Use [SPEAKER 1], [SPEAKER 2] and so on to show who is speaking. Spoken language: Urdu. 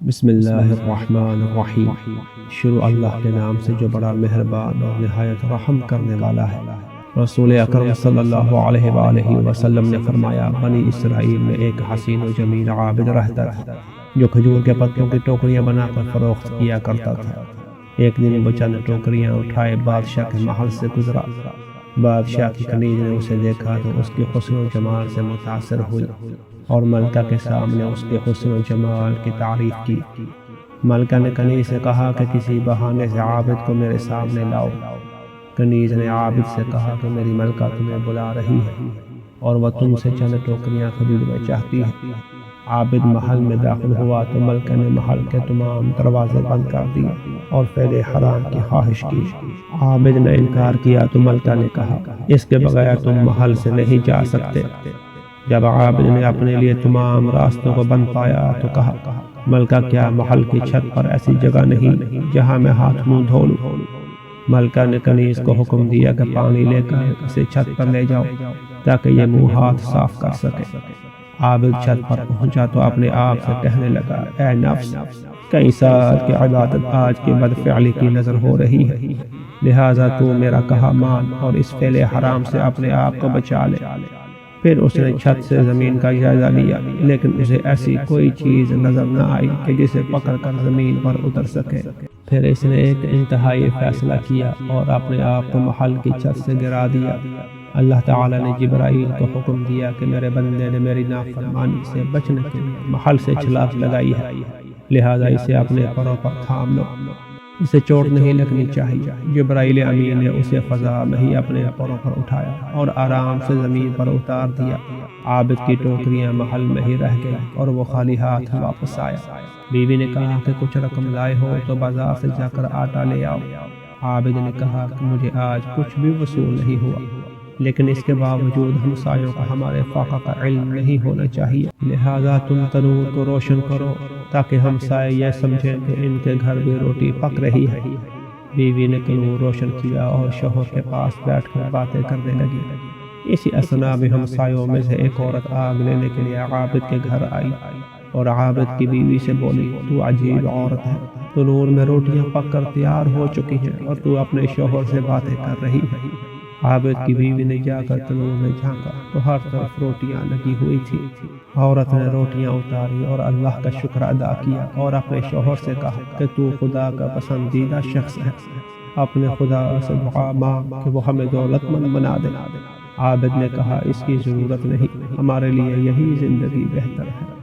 [SPEAKER 1] بسم اللہ الرحمن الرحیم۔ شروع اللہ کے نام سے جو بڑا مہربان اور نہایت رحم کرنے والا ہے۔ رسول اکرم صلی اللہ علیہ وآلہ وسلم نے فرمایا، بنی اسرائیل میں ایک حسین و جمیل عابد رہتا تھا جو کھجور کے پتوں کی ٹوکریاں بنا کر فروخت کیا کرتا تھا۔ ایک دن وہ چند ٹوکریاں اٹھائے بادشاہ کے محل سے گزرا۔ بادشاہ کی کنیز نے اسے دیکھا تو اس کے حسن و جمال سے متاثر ہوئی اور ملکہ کے سامنے اس کے حسن و جمال کی تعریف کی۔ ملکہ نے کنیز سے کہا کہ کسی بہانے سے عابد کو میرے سامنے لاؤ۔ کنیز نے عابد سے کہا کہ میری ملکہ تمہیں بلا رہی ہے اور وہ تم سے چند ٹوکریاں خریدنا چاہتی ہے۔ عابد محل میں داخل ہوا تو ملکہ نے محل کے تمام دروازے بند کر دیے اور فعل حرام کی خواہش کی۔ عابد نے انکار کیا تو ملکہ نے کہا، اس کے بغیر تم محل سے نہیں جا سکتے۔ جب عابد نے اپنے لیے تمام راستوں کو بند پایا تو کہا، ملکہ کیا محل کی چھت پر ایسی جگہ نہیں جہاں میں ہاتھ منہ دھو لوں؟ ملکہ نے کنیز کو حکم دیا کہ پانی لے کر اسے چھت پر لے جاؤ تاکہ یہ منہ ہاتھ صاف کر سکے۔ عابد چھت پر پہنچا تو اپنے آپ سے کہنے لگا، اے نفس، کئی سال کی عبادت آج کی بدفعلی کی نظر ہو رہی ہے، لہٰذا تو میرا کہا مان اور اس فعل حرام سے اپنے آپ کو بچا لے۔ پھر اس نے چھت سے زمین کا جائزہ لیا لیکن اسے ایسی کوئی چیز نظر نہ آئی کہ جسے پکڑ کر زمین پر اتر سکے۔ پھر اس نے ایک انتہائی فیصلہ کیا اور اپنے آپ کو محل کی چھت سے گرا دیا۔ اللہ تعالیٰ نے جبرائیل کو حکم دیا کہ میرے بندے نے میری نافرمانی سے بچنے کے لیے محل سے چھلاک لگائی ہے، لہٰذا اسے اپنے پروں پر تھام لو، اسے چوٹ نہیں لگنی چاہیے۔ جبرائیل امین نے اسے فضا میں ہی اپنے پروں پر اٹھایا اور آرام سے زمین پر اتار دیا۔ عابد کی ٹوکریاں محل میں ہی رہ گئی اور وہ خالی ہاتھ واپس آیا۔ بیوی نے کہا کہ کچھ رقم لائے ہو تو بازار سے جا کر آٹا لے آؤ۔ عابد نے کہا کہ مجھے آج کچھ بھی وصول نہیں ہوا، لیکن اس کے باوجود ہمسایوں کو ہمارے فاقہ کا علم نہیں ہونا چاہیے، لہٰذا تم تنور کو روشن کرو تاکہ ہمسائے یہ سمجھیں کہ ان کے گھر بھی روٹی پک رہی ہے۔ بیوی نے تنور روشن کیا اور شوہر کے پاس بیٹھ کر باتیں کرنے لگی۔ اسی اثنا میں ہمسایوں میں سے ایک عورت آگ لینے کے لیے عابد کے گھر آئی اور عابد کی بیوی سے بولی، تو عجیب عورت ہے، تنور میں روٹیاں پک کر تیار ہو چکی ہیں اور تو اپنے شوہر سے باتیں کر رہی ہے۔ عابد کی بیوی نے جا کر تنور میں جھانکا تو ہر طرف روٹیاں لگی ہوئی تھی۔ عورت نے روٹیاں اتاری اور اللہ کا شکر ادا کیا اور اپنے شوہر سے کہا کہ تو خدا کا پسندیدہ شخص ہے، اپنے خدا سے دعا مانگ کہ وہ ہمیں دولت مند بنا دے۔ عابد نے کہا، اس کی ضرورت نہیں، ہمارے لیے یہی زندگی بہتر ہے۔